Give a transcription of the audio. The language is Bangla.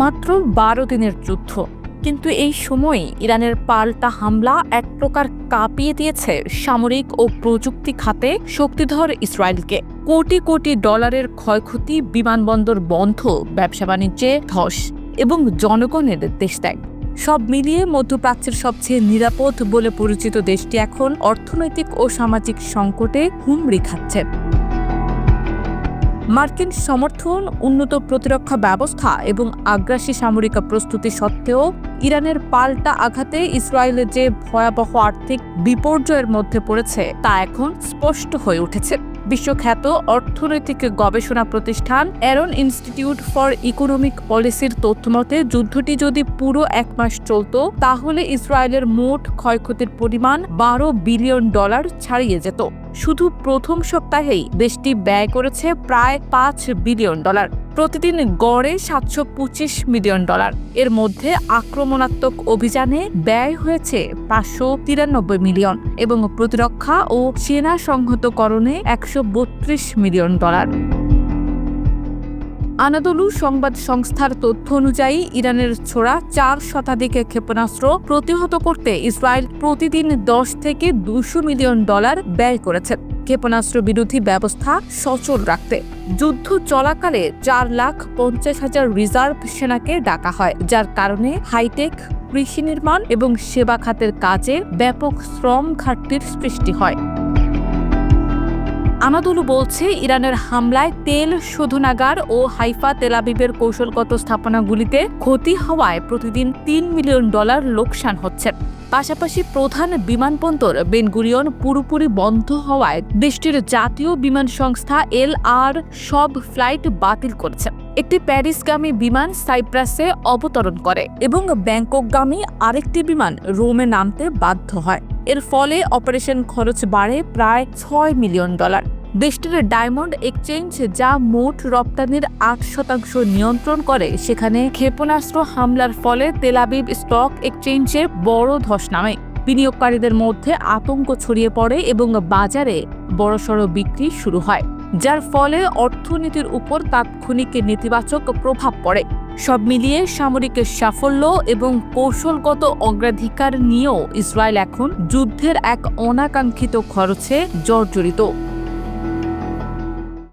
মাত্র ১২ দিনের যুদ্ধ, কিন্তু এই সময়ে ইরানের পাল্টা হামলা এক প্রকার কাঁপিয়ে দিয়েছে সামরিক ও প্রযুক্তি খাতে শক্তিধর ইসরায়েলকে। কোটি কোটি ডলারের ক্ষয়ক্ষতি, বিমানবন্দর বন্ধ, ব্যবসা বাণিজ্যে ধস এবং জনগণের দেশত্যাগ, সব মিলিয়ে মধ্যপ্রাচ্যের সবচেয়ে নিরাপদ বলে পরিচিত দেশটি এখন অর্থনৈতিক ও সামাজিক সংকটে হুমড়ি খাচ্ছে। মার্কিন সমর্থন, উন্নত প্রতিরক্ষা ব্যবস্থা এবং আগ্রাসী সামরিক প্রস্তুতি সত্ত্বেও ইরানের পাল্টা আঘাতে ইসরায়েলের যে ভয়াবহ আর্থিক বিপর্যয়ের মধ্যে পড়েছে তা এখন স্পষ্ট হয়ে উঠেছে। বিশ্বখ্যাত অর্থনৈতিক গবেষণা প্রতিষ্ঠান অ্যারন ইনস্টিটিউট ফর ইকোনমিক পলিসির তথ্যমতে যুদ্ধটি যদি পুরো ১ মাস চলত, তাহলে ইসরায়েলের মোট ক্ষয়ক্ষতির পরিমাণ $12 বিলিয়ন ছাড়িয়ে যেত। শুধু প্রথম সপ্তাহেই দেশটি ব্যয় করেছে প্রায় $5 বিলিয়ন, প্রতিদিন গড়ে $725 মিলিয়ন। এর মধ্যে আক্রমণাত্মক অভিযানে ব্যয় হয়েছে $593 মিলিয়ন এবং প্রতিরক্ষা ও সেনা সংহতকরণে $132 মিলিয়ন। আনাদোলু সংবাদ সংস্থার তথ্য অনুযায়ী ইরানের ছোড়া 4 শতাধিক ক্ষেপণাস্ত্র প্রতিহত করতে ইসরায়েল প্রতিদিন $10 থেকে $200 মিলিয়ন ব্যয় করেছে ক্ষেপণাস্ত্র বিরোধী ব্যবস্থা সচল রাখতে। যুদ্ধ চলাকালে 4,50,000 রিজার্ভ সেনাকে ডাকা হয়, যার কারণে হাইটেক, কৃষি নির্মাণ এবং সেবা খাতের কাজে ব্যাপক শ্রম ঘাটতির সৃষ্টি হয়। আনাদোলু বলছে, ইরানের হামলায় তেল শোধনাগার ও হাইফা তেল আবিবের কৌশলগত স্থাপনাগুলিতে ক্ষতি হওয়ায় প্রতিদিন $3 মিলিয়ন লোকসান হচ্ছে। পাশাপাশি প্রধান বিমানবন্দর বেন গুরিয়ন পুরোপুরি বন্ধ হওয়ায় দেশটির জাতীয় বিমান সংস্থা এলআর সব ফ্লাইট বাতিল করেছে। একটি প্যারিসগামী বিমান সাইপ্রাসে অবতরণ করে এবং ব্যাংককগামী আরেকটি বিমান রোমে নামতে বাধ্য হয়। এর ফলে অপারেশন খরচ বাড়ে প্রায় $6 মিলিয়ন। দেশটির ডায়মন্ড এক্সচেঞ্জ, যা মোট রপ্তানির 8% নিয়ন্ত্রণ করে, সেখানে ক্ষেপণাস্ত্র হামলার ফলে তেল আবিব স্টক এক্সচেঞ্জে বড় ধস নামে। বিনিয়োগকারীদের মধ্যে আতঙ্ক ছড়িয়ে পড়ে এবং বাজারে বড়সড় বিক্রি শুরু হয়, যার ফলে অর্থনীতির উপর তাৎক্ষণিক নেতিবাচক প্রভাব পড়ে। সব মিলিয়ে সামরিক সাফল্য এবং কৌশলগত অগ্রাধিকার নিয়েও ইসরায়েল এখন যুদ্ধের এক অনাকাঙ্ক্ষিত খরচে জর্জরিত।